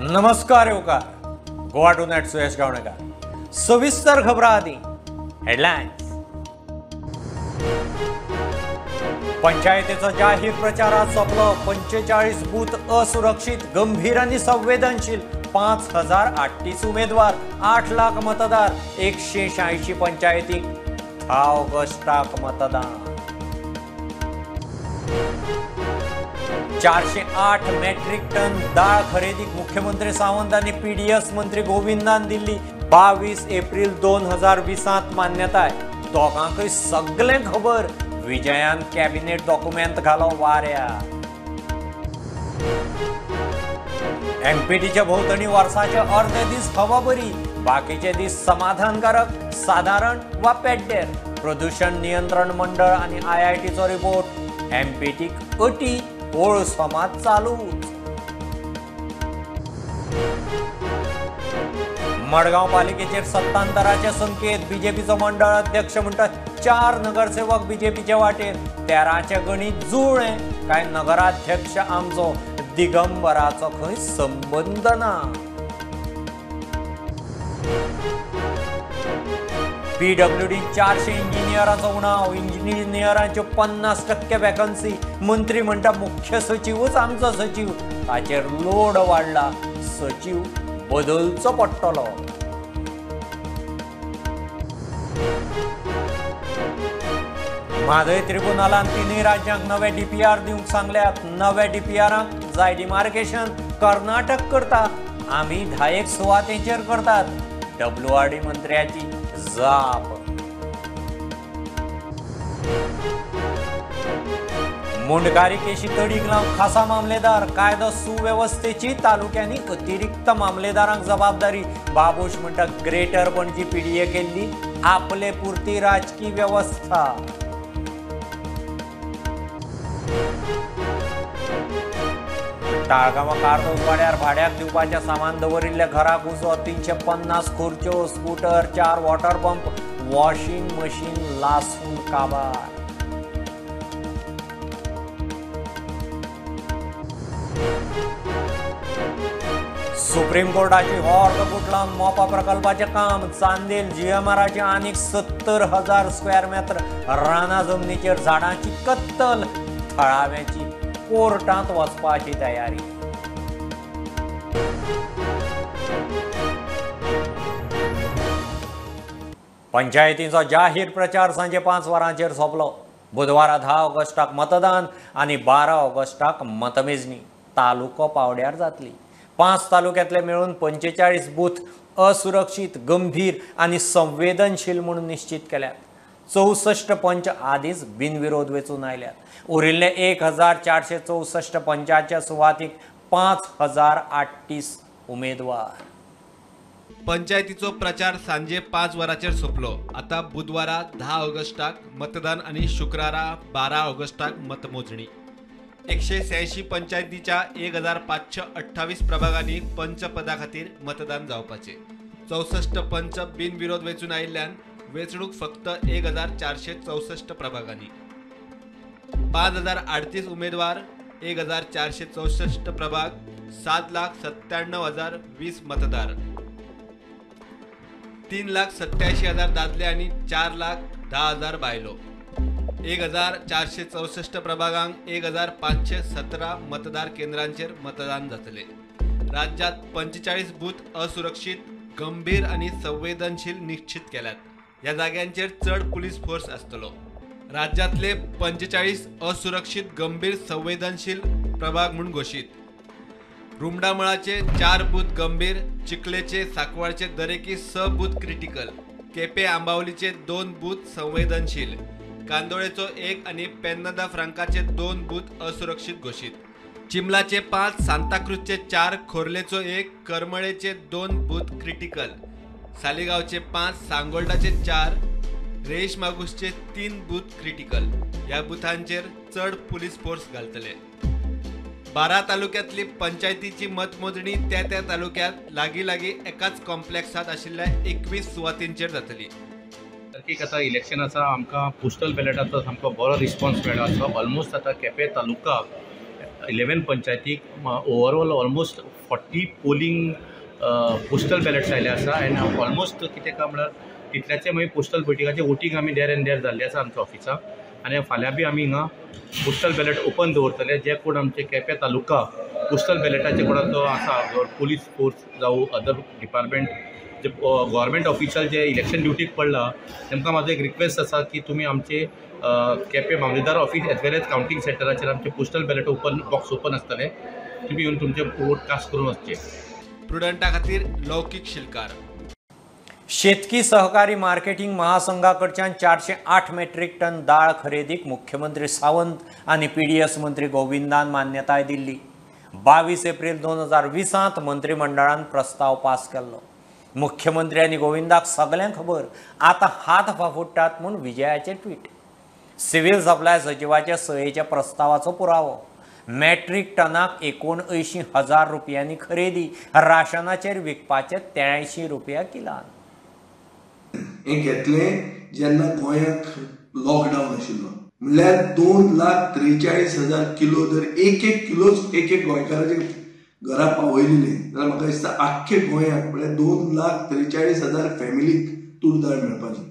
नमस्कार येवकार Goa to net Suyash Gavnekar. सविस्तर खबरां आदी हेडलायन्स। पंचायतीचो जाहीर प्रचारात सोंपलो। 45 बूथ असुरक्षित, गंभीर आणि संवेदनशील। 5038 उमेदवार, 8 लाख मतदार। 186 पंचायतीक 10 ऑगस्टाक मतदान। 408 मेट्रिक टन दाळ खरेदीक मुख्यमंत्री सावंत आणि पीडीएस मंत्री गोविंदान दिल्ली। 22 एप्रिल 2020 मान्यताय। दोगांकय सगळे खबर। विजयान कॅबिनेट डॉक्युमेंट घालो वाऱ्या। एमपीटीच्या भोवतणी वर्साचे अर्धे दीस हवा बरी, बाकीचे दीस समाधानकारक, साधारण वा पेड्डेर। प्रदूषण नियंत्रण मंडळ आणि IITचो रिपोर्ट। एमपीटीक अटी ओळ समाज चालू। मडगांव पालिकेचेर सत्तांतराचे संकेत। बीजेपीचो मंडळ अध्यक्ष म्हणटा 4 नगरसेवक बीजेपीचे वाटेर। 13चे गणित जुळ्ळे। काय नगराध्यक्ष आमचो दिगंबराचो खंय संबंध ना। PWD 400 इंजिनियरांचो उणाव। इंजिनियरांच्यो 50% वॅकन्सी। मंत्री म्हणटा मुख्य सचिवच आमचो सचिव। ताचेर लोड वाडला, सचिव बदलचो पडटलो। म्हादय ट्रिब्युनलान 3 राज्यांक नवे DPR दिवंक सांगल्यात। नव्या DPRांक जाय डिमार्केशन कर्नाटक करता, आमी 10 सुवातेचेर करतात। WRD मंत्र्याची जाप। मुंडकारी केशी तडीक लावंक खासा मामलेदार। कायदो सुवेवस्थेची तालुक्यांनी अतिरिक्त मामलेदारांक जबाबदारी। बाबूश म्हणटा ग्रेटर पणजी PDA केल्ली आपले पुरती राजकीय व्यवस्था। ताळगांवां कारदोस वाड्यार भाड्याक दिवपाच्या सामान दवरिल्ल्या घराक उजो। 350 खुर्च्यो, scooter, 4 water pump, washing machine लासून काबार। सुप्रीम कोर्टाची हॉर्द गुटलावन मोपा प्रकल्पाचे काम। चांदेल GMRाची आनीक 70,000 स्क्वेअर मीटर राना जमनीचेर झाडांची कत्तल। थळाव्याची कोर्टांत वचपाची तयारी। पंचायतीचो जाहीर प्रचार सांजे 5 वरांचेर सोंपलो। बुधवारा 10 ऑगस्टाक मतदान आणि 12 ऑगस्टाक मतमेजणी तालुको पावड्यार जातली। 5 तालुक्यांतले मेळून 45 बूथ असुरक्षित, गंभीर आणि संवेदनशील म्हणून निश्चित केल्यात। 64 पंच आदींच बिनविरोध वेचून आयल्यात। उरिल्ले 1464 पंचाच्या सुवातीक 5038 उमेदवार। पंचायतीचो प्रचार सांजे 5 वरांचेर सोंपलो। आता बुधवारा 10 ऑगस्टाक मतदान आणि शुक्रारा 12 ऑगस्टाक मतमोजणी। 186 पंचायतीच्या 1528 प्रभागांनी पंच पदा खातीर मतदान जावपाचे। 64 पंच बिनविरोध वेचून आयिल्ल्यान वेचणूक फक्त 1464 प्रभागांनी। 5038 उमेदवार, 1464 प्रभाग, 7,97,020 मतदार। 3,87,000 दादले आणि 4,10,000 बायलो। 1464 प्रभागांक 1517 मतदार केंद्रांचेर मतदान जातले। राज्यात 45 बूथ असुरक्षित, गंभीर आणि संवेदनशील निश्चित केल्यात। या जाग्यांचेर चढ पुलीस फोर्स आसतलो। राज्यातले 45 असुरक्षित, गंभीर, संवेदनशील प्रभाग म्हणून घोषित। रुमडामळाचे 4 बूथ गंभीर, चिखलेचे, साकवाळचे दरेकी 6 बूथ क्रिटिकल, केपे आंबावलीचे 2 बूथ संवेदनशील, कांदोळेचो 1 आणि पेन्नदा फ्रांकाचे 2 बूथ असुरक्षित घोषित। चिमलाचे 5, सांताक्रूजचे 4, खोर्लेचो 1, करमळेचे 2 बूथ क्रिटिकल, सालिगावचे 5, सांगोल्डाचे 4, रेश मागुसचे 3 बूथ क्रिटिकल। या बुथांचेर चढ पुलीस फोर्स घालतले। 12 तालुक्यातली पंचायतीची मतमोजणी त्या तालुक्यात लागी एकाच कॉम्प्लेक्सात आशिल्ल्या 21 सुवातींचेर जातली। तारखेक आतां इलेक्शनाचो आमकां पोस्टल बॅलेटाचो सामको बरो रिस्पॉन्स मेळ्ळा। सो ऑलमोस्ट आतां केपें तालुका 11 पंचायतीक overall almost 40 polling postal ballots आयले आसा एंड ऑलमोस्ट कितें काय म्हणल्यार तितल्याचे मागीर पोस्टल भटिकाचे वोटींग आमी देर एंड देर जाल्ले आसा आमच्या ऑफिसाक आनी फाल्यां बी आमी हिंगा पोस्टल बॅलेट ओपन दवरतले जे कोण आमचे केपें तालुका पोस्टल बॅलेटाचे कोणाचो आसा पुलीस फोर्स जावं अदर डिपार्टमेंट जे गव्हर्मेंट ऑफिशियल जे इलेक्शन ड्युटीक पडला तेमकां म्हाजो एक रिक्वेस्ट आसा की तुमी आमचे केपें मामलेदार ऑफिस एज वेल एज कावंटिंग सेंटराचेर आमचे postal ballot open box open आसतले तुमी येवन तुमचे वोट कास्ट करून वचचे. प्रुडंटा खातीर लौकीक शिलकार. शेतकी सहकारी मार्केटिंग महासंघाकडच्यान 408 मेट्रिक टन दाळ खरेदीक मुख्यमंत्री सावंत आणि पीडीएस मंत्री गोविंदान मान्यताय दिल्ली. 22 एप्रिल 2020 मंत्रिमंडळान प्रस्ताव पास केल्लो. मुख्यमंत्री आणि गोविंदाक सगळ्यांक खबर आता हात फाफुडटात म्हूण विजयाचे ट्वीट. सिव्हिल सप्लाय सचिवाच्या सयेच्या प्रस्तावाचो पुरावो. मेट्रिक टनाक 79,000 रुपयांनी खरेदी राशनाचेर विकपाचे 83 रुपया किलान. हे घेतलें जेन्ना गोंयांत लॉकडावन आशिल्लो म्हणल्यार 2,43,000 किलो जर एक किलोच एक गोंयकाराचे घरा पावयलेले जाल्यार म्हाका दिसता आख्खे गोंयांत म्हळ्यार 2,43,000 फॅमिलीक तूर दाळ मेळपाची.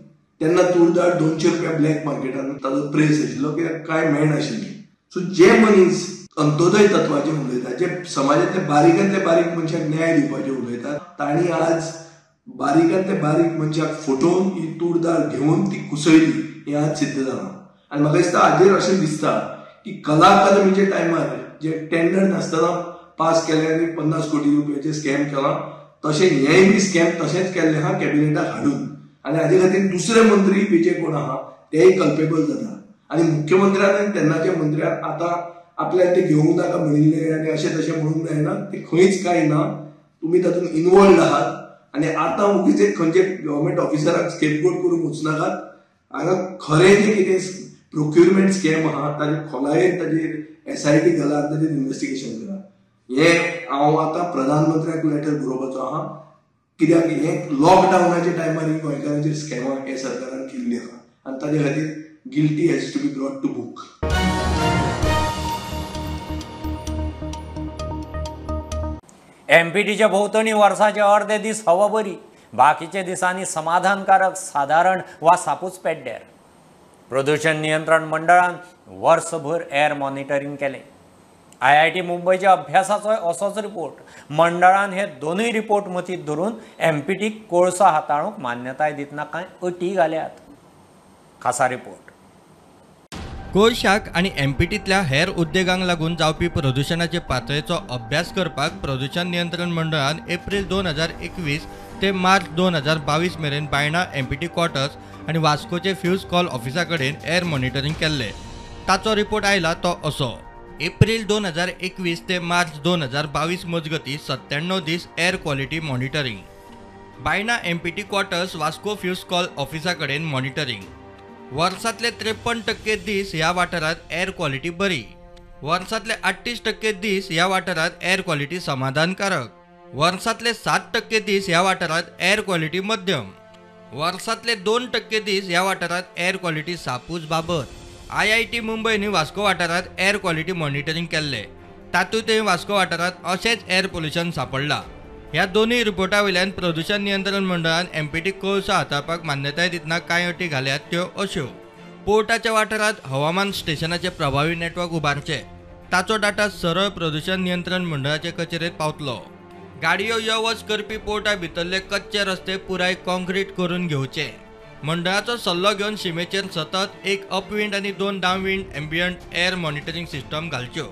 तेन्ना तूर दाळ 200 रुपया ब्लॅक मार्केटान ताजो प्रेस आशिल्लो कित्याक कांय मेळनाशिल्ली. सो जे मनीस अंत्योदय तत्वाचे उलयतात जे समाजांतले बारीकांतले बारीक मनशाक न्याय दिवपाचे उलयतात तांणी आज बारीकांतले बारीक मनशाक फटोवन ही तूर दाळ घेवन ती कुसयली हें आज सिद्ध जालां. आनी म्हाका दिसता हाजेर अशें दिसता की कला अकादमीच्या टायमार जे टेंडर नासतना पास केले आनी 50 कोटी रुपयाचे स्कॅम केला तशें हेंय बी स्कॅम तशेंच केल्लें आहा कॅबिनेटाक हाडून आनी हाजे खातीर दुसरे मंत्री बी जे कोण आहा तेय कल्पेबल जाता. आनी मुख्यमंत्र्यान आनी तेन्नाच्या मंत्र्यान आतां आपल्याक ते घेवंक नाका म्हणिल्लें आनी अशें तशें म्हणूंक जायना. ते खंयच कांय ना. तुमी तातूंत इनवॉल्ड आहात आनी आतां उगीच एक खंयचे गव्हर्मेंट ऑफिसराक स्केपगोट करून वचनाकात. हांगा खरें जे कितें प्रोक्युरमेंट स्कॅम आहा ताजे खोलायेन ताजेर SIT घाला आनी ताजेर इन्व्हेस्टिगेशन करा. हें हांव आतां प्रधानमंत्र्याक लेटर बरोवपाचो आहा कित्याक हें लॉकडावनाच्या टायमार ही गोंयकारांचेर स्कॅमां हे सरकारान केल्ली आहा आनी ताजे खातीर guilty has to be brought to book. MPTच्या भोवतणी वर्साचे अर्धे दीस हवा बरी, बाकीचे दिसांनी समाधानकारक साधारण वा सापूच पेड्ड्यार. प्रदूषण नियंत्रण मंडळान वर्सभर एअर मॉनिटरिंग केलें. IIT मुंबयच्या अभ्यासाचोय असोच रिपोर्ट. मंडळान हे दोनूय रिपोर्ट मतींत धरून MPTक कोळसो हाताळूंक मान्यताय दितना कांय अटी घाल्यात. खासा रिपोर्ट. कोळशाक आणि MPTतल्या हेर उद्देगांक लागून जावपी प्रदूषणाचे पातळेचो अभ्यास करपाक प्रदूषण नियंत्रण मंडळान एप्रिल 2021 ते मार्च 2022 मेरेन बायणा MPT क्वार्टर्स आणि वास्कोचे फ्यूज कॉल ऑफिसा कडेन एअर मॉनिटरिंग केल्ले. ताचो रिपोर्ट आयला तो असो. एप्रिल 2021 ते मार्च 2022 मजगती 97 दीस air quality monitoring. Baina MPT quarters Vasco fuse call ऑफिसा कडेन मॉनिटरिंग. वर्सातले 53% दीस ह्या वाठारात एअर क्वॉलिटी बरी. वर्सातले 38% दीस ह्या वाठारात एअर क्वॉलिटी समाधानकारक. वर्सातले 7% दीस ह्या वाठारात एअर क्वॉलिटी मध्यम. वर्सातले 2% दीस ह्या वाठारात एअर क्वॉलिटी सापूच बाबत. IIT मुंबयनी वास्को वाठारात एअर क्वॉलिटी मॉनिटरिंग केल्ले. तातूंतय वास्को वाठारात अशेंच एअर पोल्युशन सांपडलां. ह्या दोनूय रिपोर्टा वयल्यान प्रदूषण नियंत्रण मंडळान MPT कोळसो हाताळपाक मान्यताय दितना कांय अटी घाल्यात त्यो अश्यो. पोर्टाच्या वाठारात हवामान स्टेशनाचे प्रभावी नेटवर्क उबारचे. ताचो डाटा सरळ प्रदूषण नियंत्रण मंडळाचे कचेरेत पावतलो. गाडयो यो वच करपी पोर्टा भितरले कच्चे रस्ते पुराय कॉन्क्रीट करून घेवचे. मंडळाचो सल्लो घेवन शिमेचेर सतत एक अपविंड आनी 2 डावनविंड एम्बियंट एअर मॉनिटरिंग सिस्टम घालच्यो.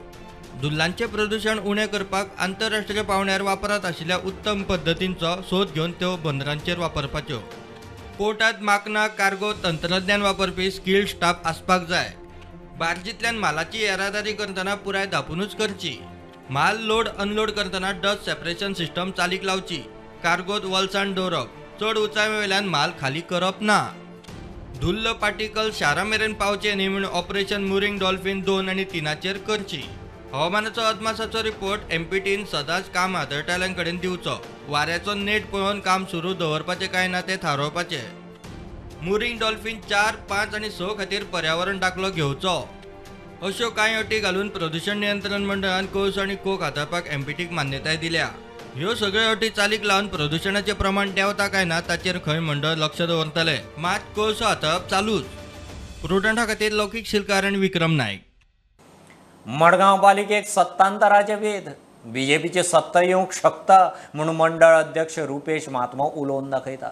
दुल्लांचे प्रदूषण उणें करपाक आंतरराष्ट्रीय पावंड्यार वापरात आशिल्ल्या उत्तम पद्दतींचो सोद घेवन त्यो बंदरांचेर वापरपाच्यो. पोर्टात माकना कार्गो तंत्रज्ञान वापरपी स्किल्ड स्टाफ आसपाक जाय. बार्जींतल्यान मालाची येरादारी करतना पुराय धांपूनच करची. माल लोड अनलोड करतना डस्ट सेपरेशन सिस्टम चालीक लावची. कार्गोत वलसाण दवरप. चड उंचाये वयल्यान माल खाली करप ना. धुल्ल पार्टिकल शारा मेरेन पावचे न्ही म्हूण ऑपरेशन मुरिंग डॉल्फिन 2 आनी 3 करची. हवामानाचो अदमासाचो रिपोर्ट MPTन सदांच काम हाताळटाल्यांक कडेन दिवचो. वाऱ्याचो नेट पळोवन काम सुरू दवरपाचें काय ना तें थारोवपाचें. मुरिंग डॉल्फिन 4, 5 आनी 6 खातीर पर्यावरण दाखलो घेवचो. अश्यो कांय अटी घालून प्रदूषण नियंत्रण मंडळान कोळसो आनी कोक हाताळपाक एमपीटीक मान्यताय दिल्या. ह्यो सगळ्यो अटी चालीक लावन प्रदूषणाचें प्रमाण देंवता काय ना ताचेर खंय मंडळ लक्ष दवरतले. मात कोळसो हाताळप चालूच. प्रुडंटा खातीर लौकीक शिलकार आनी विक्रम नायक. मडगांव पालिकेक सत्तांतराचे वेध. बीजेपीची सत्ता येवंक शकता म्हणून मंडळ अध्यक्ष रुपेश महात्मो उलोवन दाखयता.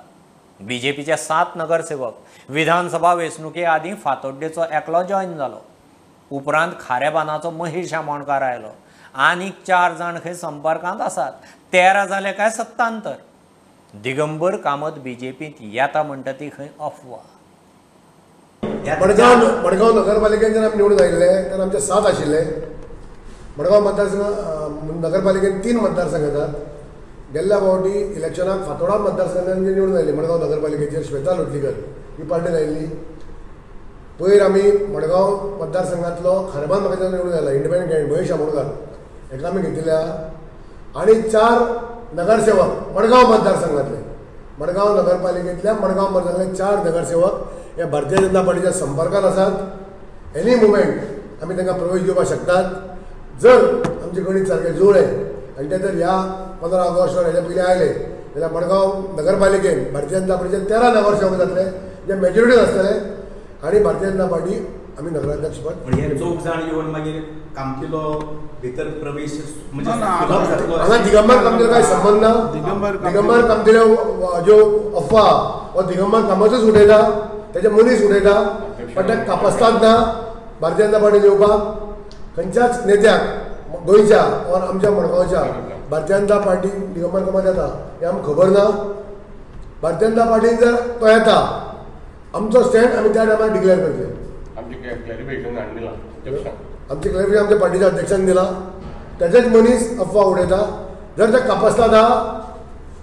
बीजेपीचे 7 नगरसेवक विधानसभा वेंचणुके आदीं फातोड्डेचो एकलो जॉयन जालो. उपरांत खारेबानाचो महेश आमोणकार आयलो. आनीक 4 जाण खंय संपर्कांत आसात. 13 जाले काय सत्तांतर. दिगंबर कामत बीजेपींत येता म्हणटा ती खंय अफवा. मडगांव नगरपालिकेन जेन्ना आमी निवडून आयिल्ले तेन्ना आमचे 7 आशिल्ले. मडगांव मतदारसंघ नगरपालिकेन 3 मतदारसंघ येतात. गेल्ल्या फावटी इलेक्शनाक फातोर्डा मतदारसंघान जी निवडून आयली मडगांव नगरपालिकेचेर श्वेता लोटलीकर ही पार्टीन आयिल्ली. पयर आमी मडगांव मतदारसंघातलो खारेबान म्हाका निवडून आयला इंडिपेंडंट कॅन्डिडेट महेश आमोणकार हेका आमी घेतिल्या. आनी 4 नगरसेवक मडगांव मतदारसंघातले मडगांव नगरपालिकेंतल्या मडगांव मतदारसंघातले 4 नगरसेवक हे भारतीय जनता पार्टीच्या संपर्कात आसात. एनी मुमेंट आमी तांकां प्रवेश दिवपाक शकतात जर आमचे गणित सारकें जुळ्ळें आनी ते जर ह्या 15 ऑगस्ट वा हेच्या पयलीं आयले जाल्यार मडगांव नगरपालिकेन भारतीय जनता पार्टीचे 13 नगरसेवक जातले जे मेजॉरिटीन आसतले आनी भारतीय जनता पार्टी आमी नगराध्यक्षपद हे 4 जाण येवन मागीर कामतीलो भितर प्रवेश म्हणजे हांगा दिगंबर कामतीलो कांय संबंद ना. दिगंबर कामतीलो ज्यो अफवा हो दिगंबर कामतूच उडयता तेजे मनीस उडयता पण ते कापस्ताद ना भारतीय जनता पार्टीन येवपाक. खंयच्याच नेत्याक गोंयच्या वा आमच्या मडगांवच्या भारतीय जनता पार्टी दिगंबर कामत येता हें आमकां खबर ना. भारतीय जनता पार्टीन जर तो येता आमचो स्टँड आमी त्या टायमार डिक्लेअर करतले. आमचे क्लॅरिफिकेशन आमच्या पार्टीच्या अध्यक्षान दिला. तेजेच मनीस अफवा उडयता. जर ते कापस्ताद आहा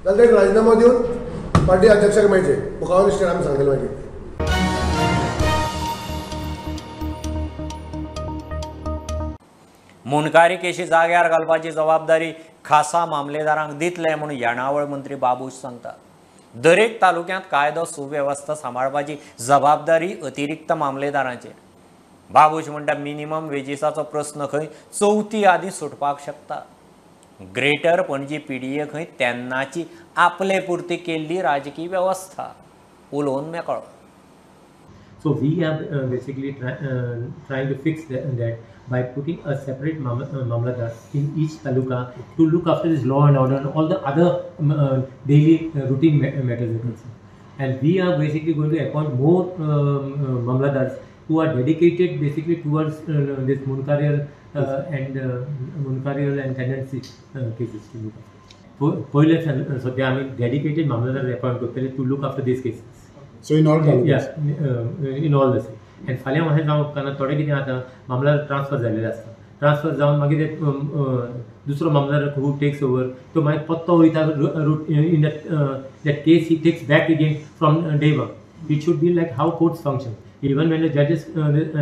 जाल्यार ते राजिनामो दिवन पार्टी अध्यक्षाक मेळचे मुखावेलें स्टँड आमी सांगलें मागीर. मुनकारी केशी जाग्यार घालपाची जबाबदारी खासा मामलेदारांक दितले म्हणून येणावळ मंत्री बाबूश सांगता. दरेक तालुक्यांत कायदो सुवेवस्था सांबाळपाची जबाबदारी अतिरिक्त मामलेदारांचेर. बाबूश म्हणटा मिनिमम वेजीसाचो प्रस्न खंय 34 आदीं सुटपाक शकता. ग्रेटर पणजी पीडीए खंय तेन्नाची आपले पुरती केल्ली राजकीय वेवस्था उलोवन मेकळो. So we are basically trying to fix that by putting a separate mamladar in each taluka to look after this law and order and all the other daily routine matters. And we are basically going to appoint more mamladars who are dedicated basically towards this Munkarial and tendency cases to look after. Pole so they are dedicated mamladar appointed to look after these cases. So in all talukas? Yeah, in all this. And फाल्यां अशें जावप कारण थोडे कितें जाता मामलादार transfer जाल्लेले आसता. Transfer जावन मागीर दुसरो मामलादार हू टेक्स ओवर तो मागीर पत्तो वयता in that case he takes back again from day one. It should be like how courts function. Even when the judges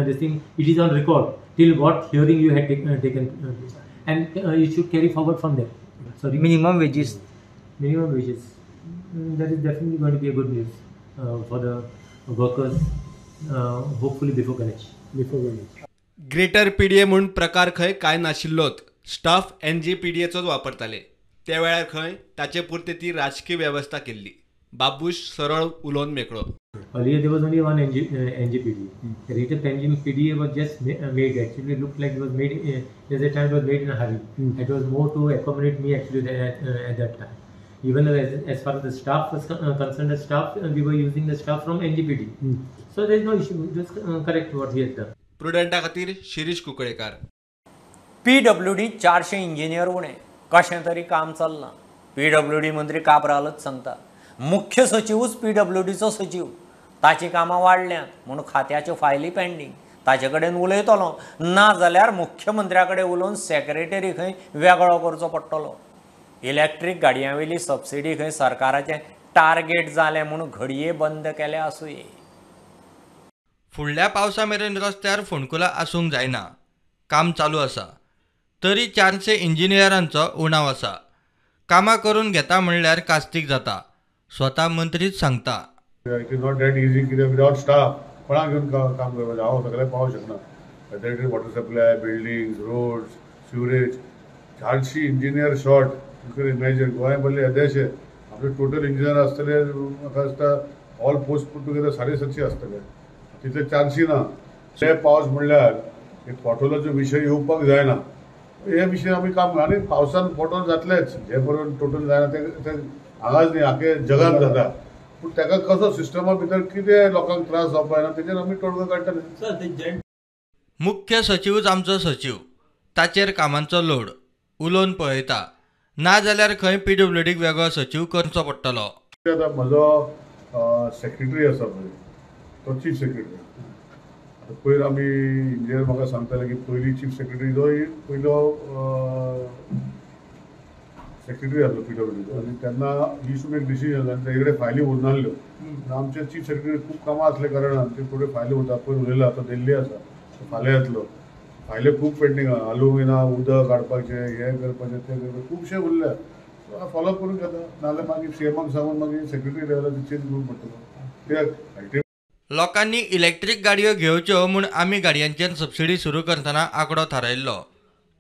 this thing it is on record till what hearing you had taken and you should carry forward from there. Sorry, minimum wages that is definitely going to be a good news for the workers hopefully before Ganesh. Greater PDA म्हणून प्रकार खंय काय नाशिल्लोत. Staff NGPDAचोच वापरताले. त्या वेळार खंय ताचे पुरते ती राजकीय वेवस्था केल्ली. बाबूश सरळ उलोवन मेकळो. Earlier there was only one NGPDA. The rate of NGPDA was just made. Actually, it looked like it was made. There's a time it was made in a hurry. It was more to accommodate me actually at that time. Even as far as the staff was concerned, the staff we were using the staff from NGPD. So there is no issue. Just correct what he has done. प्रुडंटा खातीर Shirish Kunkalekar. PWD 400 engineer उणे. कशें तरी काम चल्लां. PWD मंत्री काब्रालच सांगता. मुख्य सचिवूच PWDचो सचिव. ताची कामां वाडल्यांत म्हणून खात्याच्यो फायली पेंडींग. ताचे कडेन उलयतलो ना जाल्यार मुख्यमंत्र्या कडेन उलोवन सेक्रेटरी खंय वेगळो करचो पडटलो. इलेक्ट्रीक गाडयांवेली सबसिडी खंय सरकाराचें टार्गेट जालें म्हणून घडये बंद केले आसूंये. फुडल्या पावसा मेरेन रस्त्यार फोंडकुलां आसूंक जायना. काम चालू आसा. तरी 400 इंजिनियरांचो उणाव आसा. कामां करून घेता म्हणल्यार कास्तीक जाता. स्वता मंत्रीच सांगता. It is not that easy कित्याक विदाउट स्टाफ कोणाक घेवन काम करपाचें हांव सगळें पावूंक शकना. whether it is water supply, buildings, roads, sewage, 400 engineer short. You can imagine गोंया भरले अदेश आपले टोटल इंजिनियर आसतले म्हाका दिसता ऑल पोस्ट पुट टुगेदर 750 आसतले. तितले 400 ना. ते पावस म्हणल्यार एक पोर्टलाचो विशय येवपाक जायना. हे विशय आमी काम आनी पावसान पोर्टल जातलेच. जे बरोवन टोटल जायना ते हांगाच न्ही आखे जगान जाता. पूण ताका कसो सिस्टमा भितर कितें लोकांक त्रास जावपाक जायना तेजेर आमी तोडगो काडटले. मुख्य सचिवच आमचो सचिव, ताचेर कामांचो लोड उलोवन पळयता. ना जाल्यार खंय PWDक वेगळो सचिव करचो पडटलो. आतां म्हजो सेक्रेटरी आसा पळय तो चीफ सेक्रेटरी. आतां पयर आमी इंजिनियर म्हाका सांगताले की पयलीं चीफ सेक्रेटरी जो पयलो सेक्रेटरी आसलो PWDचो आनी तेन्ना ही टू मेक डिसिजन आनी तेजे कडेन फायली उरना नासल्यो. आमचे चीफ सेक्रेटरी खूब कामां आसले कारणान ते थोड्यो फायली उरता. पयर उलयला तो दिल्ली आसा फाल्यां येतलो. फायले खूब पेंडींग आहा. अल्युमिना उदक काडपाचें हें करपाचें तें करपाचें खुबशें उरल्या. सो फॉलोअप करूंक येता. नाजाल्यार मागीर CMक सांगून मागीर सेक्रेटरी लेवलाचेर चेंज करूंक पडटलो. ते लोकांनी इलेक्ट्रीक गाडयो घेवच्यो म्हूण आमी गाडयांचेर सबसिडी सुरू करतना आंकडो थारायल्लो.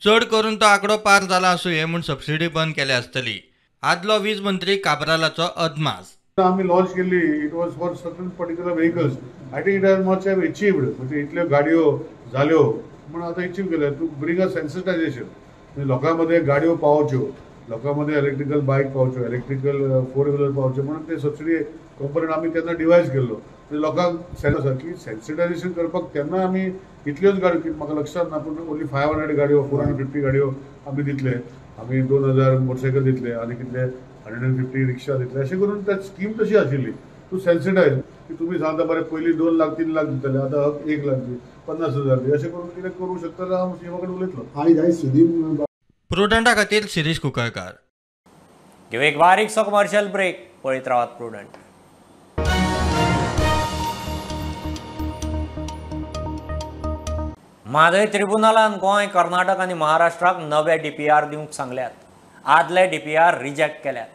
चड करून तो आंकडो पार जाला आसूं म्हूण सबसिडी बंद केली आसतली. आदलो वीज मंत्री काब्रालाचो अदमास. आमी लॉन्च केल्ली it was for certain particular vehicles. I think it has much have अचिव्ड. म्हणजे इतल्यो गाडयो जाल्यो म्हणून आतां अचीव केल्या टू ब्रिंग अ सेन्सिटायझेशन. म्हणजे लोकांमध्ये गाडयो पावच्यो, लोकांमध्ये इलेक्ट्रिकल बायक पावच्यो, इलेक्ट्रिकल 4 व्हिलर पावच्यो म्हणून ते सबसिडी कंपनीन आमी तेन्ना डिवायस केल्लो. म्हणजे लोकांक आसा की सेन्सिटायझेशन करपाक तेन्ना आमी इतल्योच गाडयो म्हाका लक्षात ना पूण ओन्ली 500 गाडयो 450 गाडयो आमी दितले. आमी 2000 मोटरसायकल दितले आनी कितले 150 रिक्षा दितले. अशें करून त्या स्कीम तशी आशिल्ली टू सेन्सिटायज की तुमी सांगता बरें पयलीं 2 लाख 3 लाख दितले आतां 1 लाख दी 50,000 दी अशें करून कितें करूंक शकता जाल्यार हांव सीएमा कडेन उलयतलो. प्रुडंटा खातीर शिरीश कुंकळकार. घेऊ एक बारीकसो कमर्शियल ब्रेक. पळयत रावात प्रुडंट. म्हादय ट्रिब्युनलान गोंय, कर्नाटक आनी महाराष्ट्राक नवे DPR दिवंक सांगल्यात. आदले DPR रिजेक्ट केल्यात.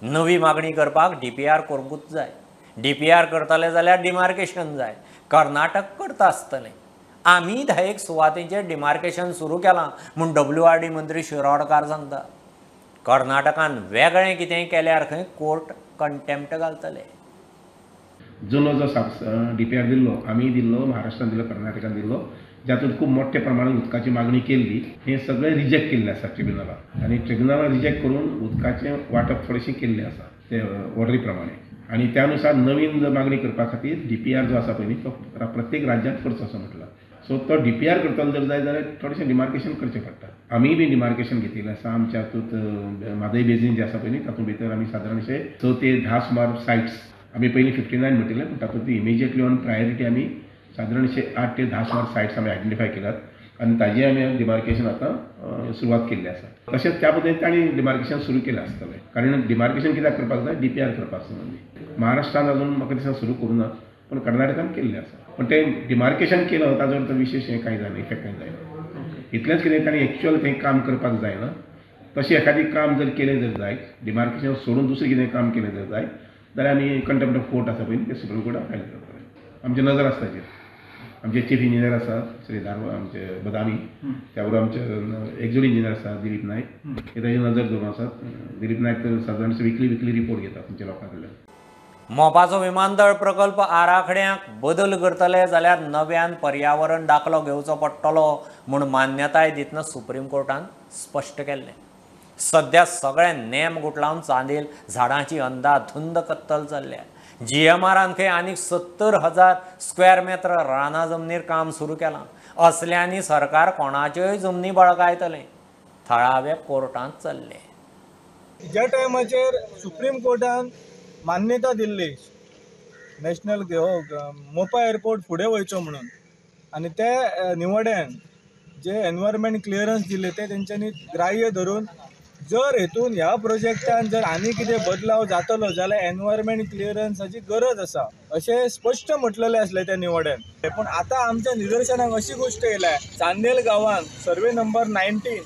नवी मागणी करपाक DPR करूंकूच जाय. DPR करतले जाल्यार डिमार्केशन जाय. कर्नाटक करता आसतलें. आमी 10 सुवातींचेर डिमार्केशन सुरू केलां म्हूण WRD मंत्री शिरोडकार सांगता. कर्नाटकान वेगळें कितेंय केल्यार खंय कोर्ट कंटेम्प्ट घालतले. जुनो जो DPR दिल्लो आमी दिल्लो, महाराष्ट्रान दिल्लो, कर्नाटकान दिल्लो, जातूंत खूब मोठ्या प्रमाणात उदकाची मागणी केल्ली. हे सगळें रिजेक्ट केल्लें आसा ट्रिब्युनलान. आनी ट्रिब्युनलान रिजेक्ट करून उदकाचें वांटप थोडेशें केल्लें आसा ते ऑर्डरी प्रमाणे. आनी त्या अनुसार नवीन मागणी करपा खातीर DPR जो आसा पळय न्ही तो प्रत्येक राज्यांत करचो असो म्हटला. सो तो DPR करतलो जर जाय जाल्यार थोडेशें डिमार्केशन करचें पडटा. आमी बी डिमार्केशन घेतिल्लें आसा. आमच्या हातूंत म्हादय बेजीन जें आसा पळय न्ही तातूंत भितर आमी सादारण अशें 6 ते 10 सुमार सायट्स आमी पयलीं 59 म्हटिल्लें पूण तातूंत इमिजिएटली ऑन प्रायोरिटी आमी सादारण अशे 8 ते 10 सुमार सायट्स आमी आयडेंटिफाय केल्यात आनी ताजें आमी डिमार्केशन आतां सुरवात केल्ली आसा. तशेंच त्या पद्दतीन तांणी डिमार्केशन सुरू केलें आसतलें. कारण डिमार्केशन कित्याक करपाक जाय DPR करपाक संबंदी. महाराष्ट्रान अजून म्हाका दिसता सुरू करूं ना पूण कर्नाटकान केल्लें आसा. पण ते डिमार्केशन केलं ताजो अर्थ विशेष हें कांय जायना, इफेक्ट कांय जायना. इतलेंच कितें तांणी एक्चुअल थंय काम करपाक जायना. तशें एखादी काम जर केलें जर जायत डिमार्केशन सोडून दुसरें कितें काम केलें जर जायत जाल्यार आमी कंटेम्प्ट ऑफ कोर्ट आसा पळय ते सुप्रीम कोर्टाक फायल करतले. आमची नजर आसता ताचेर. आमचे चीफ इंजिनियर आसा श्री धारवाड आमचे बदामी, त्या बरोबर आमचे एक्झिक्युटीव इंजिनियर आसा दिलीप नायक, हे ताची नजर दवरून आसात. दिलीप नायक तर सादारण विकली रिपोर्ट घेतात तुमच्या लोकां कडल्यान. मोपाचो विमानतळ प्रकल्प आराखड्यांक बदल करतले जाल्यार नव्यान पर्यावरण दाखलो घेवचो पडटलो म्हूण मान्यताय दितना सुप्रीम कोर्टान स्पश्ट केल्लें. सध्या सगळे नेम गुटलावन चांदेल झाडांची अंधाधुंद कत्तल चल्ल्या. GMRान खंय आनीक 70,000 स्क्वेअर मीटर रानां जमनीर काम सुरू केलां. असल्यांनी सरकार कोणाच्योय जमनी बळकायतलें. थळावे कोर्टांत चल्ले. ज्या टायमाचेर सुप्रीम कोर्टान मान्यता दिल्ली नॅशनल मोपा एअरपोर्ट फुडें वयचो म्हणून आनी ते निवड्यान जे एनवायरमेंट क्लियरन्स दिले ते तेंच्यांनी ग्राह्य धरून जर हेतून ह्या प्रोजेक्टान जर आनी कितें बदलाव जातलो जाल्यार एनवायरमेंट क्लियरन्साची गरज आसा अशें स्पश्ट म्हटलेलें आसलें त्या निवड्यान. पूण आतां आमच्या निदर्शनाक अशी गोश्ट येयल्या चांदेल गांवांत सर्वे नंबर 19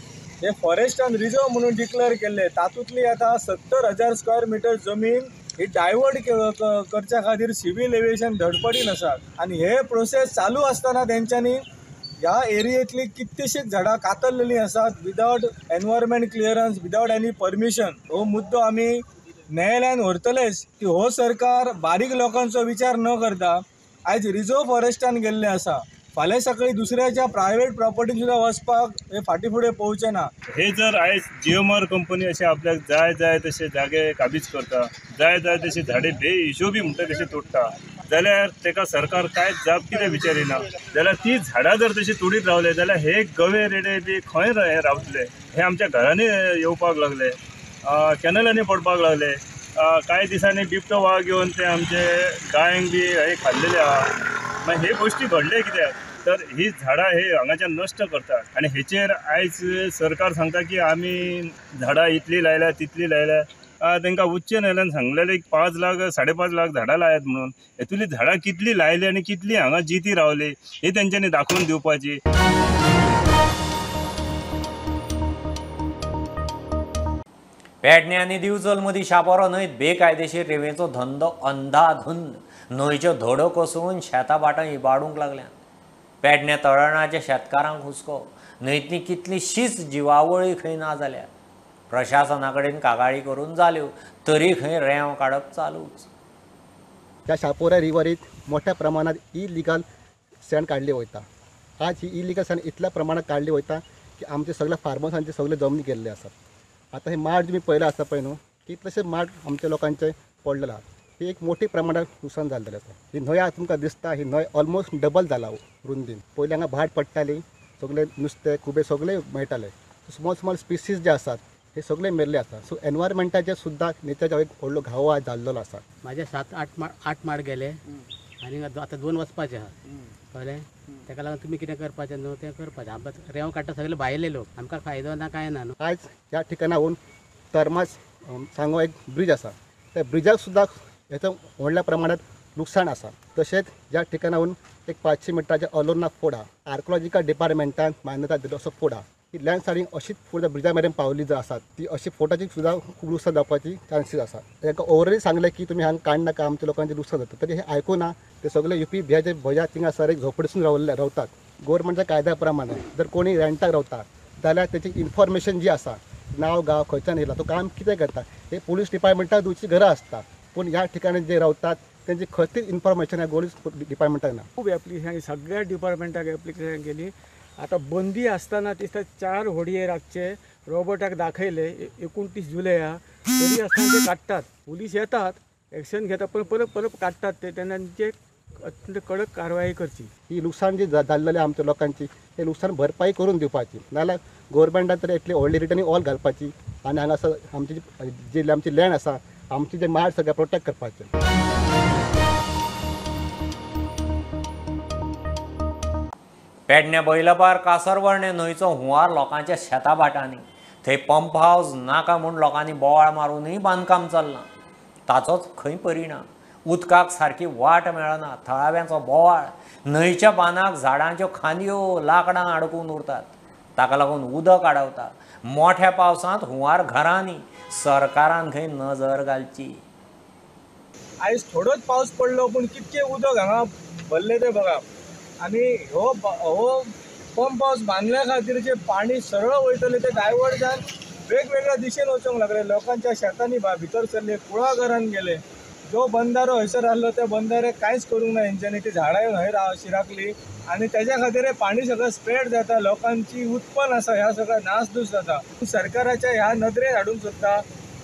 हे फॉरेस्ट अँड रिजर्व म्हणून डिक्लेअर केल्ले. तातूंतली आतां 70,000 स्क्वेअर मीटर जमीन ही डायवर्ट करच्या खातीर सिव्हील एव्हिएशन धडपडीन आसात. आनी हे प्रोसेस चालू आसतना तेंच्यांनी ह्या एरियेतली कित्येशीक झाडां कातरलेलीं आसात without environment clearance, without any permission. हो मुद्दो आमी न्यायालयान व्हरतलेच की हो सरकार बारीक लोकांचो विचार न करता आयज रिजर्व फॉरेस्टान गेल्ले आसा. फाल्यां सकाळी दुसऱ्याच्या प्रायवेट प्रॉपर्टीन सुद्दां वचपाक हे फाटी फुडें पळोवचे ना. हे जर आयज जिओमार कंपनी अशें आपल्याक जाय जाय तशे जागे काबीज करता, जाय जाय तशी झाडे बेहिशोबी म्हणटा तशी तोडटा, जाल्यार तेका सरकार कांयच जाप कितें विचारिना. जाल्यार ती झाडां जर तशी तोडीत रावले जाल्यार हे गवे रेडे बी खंय रावतले. हे आमच्या घरांनी येवपाक लागले, कॅनलांनी पडपाक लागले. कांय दिसांनी बिबटो वाग येवन ते आमचे गायंक बी हे खाल्लेले आहा. मागीर हे गोश्टी घडले कित्याक तर ही झाडां हे हांगाच्यान नश्ट करतात आनी हेचेर आयज सरकार सांगता की आमी झाडां इतली लायल्या तितली लायल्या. तांकां उच्च न्यायालयान सांगलेलें 5 लाख 5.5 लाख झाडां लायात म्हणून. हेतुली झाडां कितली लायली आनी कितली हांगा जिती रावली ही तेंच्यांनी दाखोवन दिवपाची. पेडणे आनी दिवचल मदीं शापोरा न्हंयत बेकायदेशीर रेंवेचो धंदो अंधाधुंद न्हंयच्यो धडो कोसळून शेतां बाटां इबाडूंक लागल्यात. पेडणे तळणाच्या शेतकारांक हुस्को. न्हंयतली कितलीशीच जिवावळी खंय ना जाल्यात. प्रशासना कडेन कागाळी करून जाल्यो तरी खंय रेंव काडप चालूच. त्या शापोरा रिवरीत मोठ्या प्रमाणात इलिगल सँड काढली वयता. आज ही इलिगल सँड इतल्या प्रमाणात काढली वयता की आमचे सगळे फार्मर्सांचे सगळे जमनी गेल्ले आसात. आता हे माड तुम्ही पळयला आसता पळय न्हू कितलेशे माड आमच्या लोकांचे पडलेले आहात. ही एक मोठी प्रमाणात नुकसान जाल्लेलें आसा. ही न्हंय आज तुमकां दिसता ही न्हंय ऑलमोस्ट डबल जाला रुंदीन. पयलीं हांगा भाट पडटाली, सगळे नुस्तें खुबे सगळे मेळटाले. स्मॉल स्मॉल स्पिसीस जे आसात हे सगळे मेल्ले आसात. सो एनवायरमेंटाचे सुद्धा नेच्याचो एक व्हडलो घावो आज जाल्लो आसा. माझे 7-8 माड गेले आनी आतां 2 वचपाचे आहा कळ्ळें. ताका लागून तुमी कितें करपाचें न्हू तें करपाचें. आमकां रेंव काडटा सगळे भायले लोक, आमकां फायदो ना कांय ना न्हू. आज ह्या ठिकाणाहून तरमास सांगो एक ब्रिज आसा. त्या ब्रिजाक सुद्धा हेचो व्हडल्या प्रमाणात नुकसाण आसा. तशेंच ह्या ठिकाणाहून एक 500 मिटराचे अलोर्ना फोडा आर्कोलॉजिकल डिपार्टमेंटान मान्यता दिलो असो फोडा. ही लँडस्लायडींग अशीच फुडें ब्रिजा मेरेन पावली जर आसात ती अशी फोटाची सुद्धा खूब नुकसान जावपाची चान्सीस आसा. तांकां ओवरली सांगलें की तुमी हांगा काड नाका आमच्या लोकांचें नुकसान जाता तरी हे आयकुना. ते सगळे UP बिहारचे भया थिंगा सर एक झोपडीसून रावतात. गव्हर्मेंटच्या कायद्या प्रमाणे जर कोणी रेंटाक रावता जाल्यार तेची इन्फॉर्मेशन जी आसा नांव गांव खंयच्यान येयला तो काम कितें करता हे पुलीस डिपार्टमेंटाक दिवची गरज आसता. पूण ह्या ठिकाणी जे रावतात त्यांची खंयचीच इन्फॉर्मेशन ह्या पोलीस डिपार्टमेंटाक ना. खूब एप्लिकेशन सगळ्या डिपार्टमेंटाक एप्लिकेशन केली. आता बंदी असताना तिथं 4 होडये रातचे रोबोटाक दाखयले 29 जुलया तरी आसतना ते काडटात. पुलीस येतात एक्शन घेतात पण परत परत काडटात ते. तेन्ना ते अत्यंत कडक कारवाई करची. ही नुकसान जी जाल्लेली आमच्या लोकांची हे नुकसान भरपाई करून दिवपाची. नाल्यार गव्हर्मेंटान तरी इतली व्हडली रिटर्निंग ऑल घालपाची आनी हांगासर आमची जी आमची लँड आसा आमची जे माड सगळें प्रोटेक्ट करपाचें. पेडणे बैलपार कासरवळणे न्हंयचो हुंवार लोकांच्या शेतां बाटांनी. थंय पंप हावस नाका म्हूण लोकांनी बोवाळ मारूनय बांदकाम चल्लां. ताचोच खंय परिणाम. उदकाक सारकी वाट मेळना. थळाव्यांचो बोवाळ. न्हंयच्या बांदाक झाडांच्यो खांदयो लांकडां अडकून उरतात. ताका लागून उदक आडवता. मोठ्या पावसांत हुंवार घरांनी. सरकारान खंय नजर घालची. आयज थोडोच पावस पडलो पूण कितके उदक हांगा भरले ते बघा. आनी हो पंप हावस बांदल्या खातीरचे पाणी सरळ वयतले ते डायवर्ट जावन वेगवेगळ्या दिशेन वचूंक लागले. लोकांच्या शेतांनी भितर सरले, कुळाघरांत गेले. जो बंदारो हयसर आहलो त्या बंदाऱ्याक कांयच करूंक ना हेंच्यांनी. ती झाडां येवन हय शिराकली आनी तेज्या खातीर पाणी सगळं स्प्रेड जाता. लोकांची उत्पन्न आसा ह्या सगळं नासधूस जाता. सरकाराच्या ह्या नदरेन हाडूंक सोदता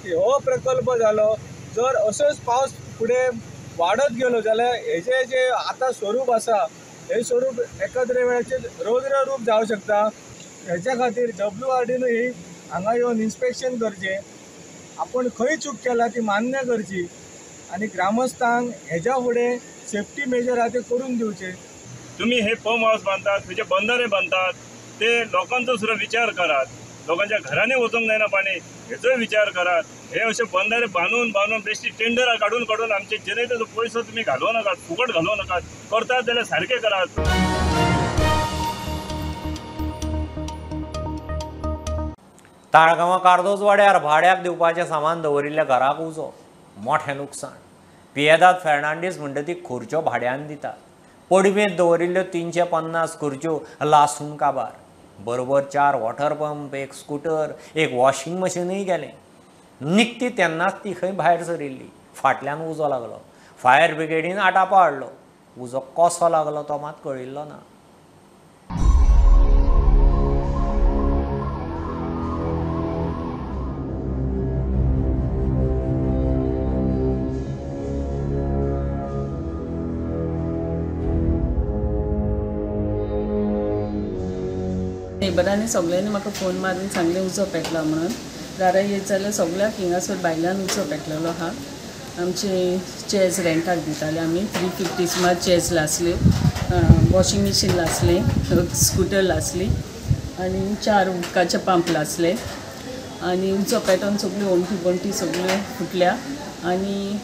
की हो प्रकल्प जालो जर असोच पावस फुडें वाडत गेलो जाल्यार हेजे जे आतां स्वरूप आसा हे स्वरूप एकाद्रे वेळाचेर रौद्र रूप जावं शकता. हेच्या खातीर WRDन ही हांगा येवन इन्स्पेक्शन करचें. आपण खंय चूक केला ती मान्य करची आनी ग्रामस्थांक हेच्या फुडें सेफ्टी मेजर आहा ते करून दिवचे. तुम्ही हे पंप हाऊस बांधतात, तुझे बंधारे बांधतात, ते लोकांचो सुद्धा विचार करात. लोकांच्या घरांनी वचूंक जायना पाणी हेचोय विचार करात. हे असे बंधारे बांधून बेश्टी टेंडर काढून आमचे जनतेचो पयसो तुम्ही घालवू नाकात, फुकट घालवू नाकात. करतात जाल्यार सारखे करात. ताळगांवां कार्दोज वाड्यार भाड्याक दिवपाचें सामान दवरिल्ल्या घराक उजो. मोठें लुकसाण. पियेदाद फेर्नांडीस म्हणटा ती खुर्च्यो भाड्यान दिता. पडवेंत दवरिल्ल्यो 350 खुर्च्यो लासून काबार, बरोबर 4 वॉटर पंप, एक स्कूटर, एक वॉशिंग मशीनय गेलें. निकती तेन्नाच ती खंय भायर सरिल्ली. फाटल्यान उजो लागलो. फायर ब्रिगेडीन आटापो हाडलो. उजो कसो लागलो तो मात कळिल्लो ना. नेबरांनी सगळ्यांनी म्हाका फोन मारून सांगलें उजो पेटला म्हणून. दारां येत जाल्यार सगळ्याक हिंगासर भायल्यान उजो पेटलेलो आहा. आमचे चॅर्स रेंटाक दिताले आमी. 350 सुमार चॅर्स लासल्यो, वॉशिंग मशीन लासलें, स्कूटर लासली आनी 4 उदकाचे पंप लासले. आनी उजो पेटोवन सगळ्यो ओंटी बोंटी सगळ्यो फुटल्या आनी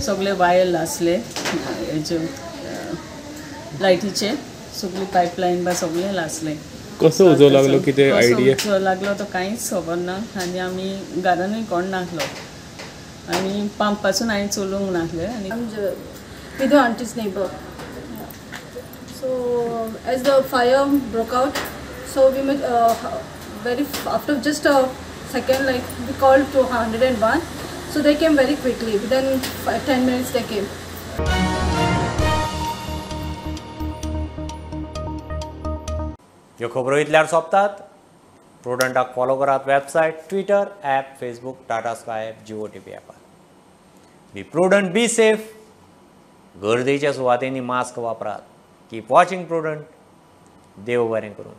सगळे वायर लासले हेजे लायटीचे. सगळी पायपलायन बा सगळें लासलें. कसो उजो लागलो, कितें आयडिया? उजो लागलो तो कांयच खबर ना. आनी आमी घरानूय कोण नासलो आनी पंप पासून हांवें चलोवंक नासलें. आनी with the auntie's neighbor. So as the fire broke out, so we made after just a second, like we called to 101. So they came very quickly. Within 10 minutes they came. ह्यो खबरो इतल्यार सोंपतात. प्रुडंटाक फॉलो करात. Website, Twitter, app, Facebook, Tata Sky app, Jio TV ॲपार. Be prudent, be safe. गर्देच्या सुवातेनी mask वापरात. Keep watching Prudent. देव बरें करूं.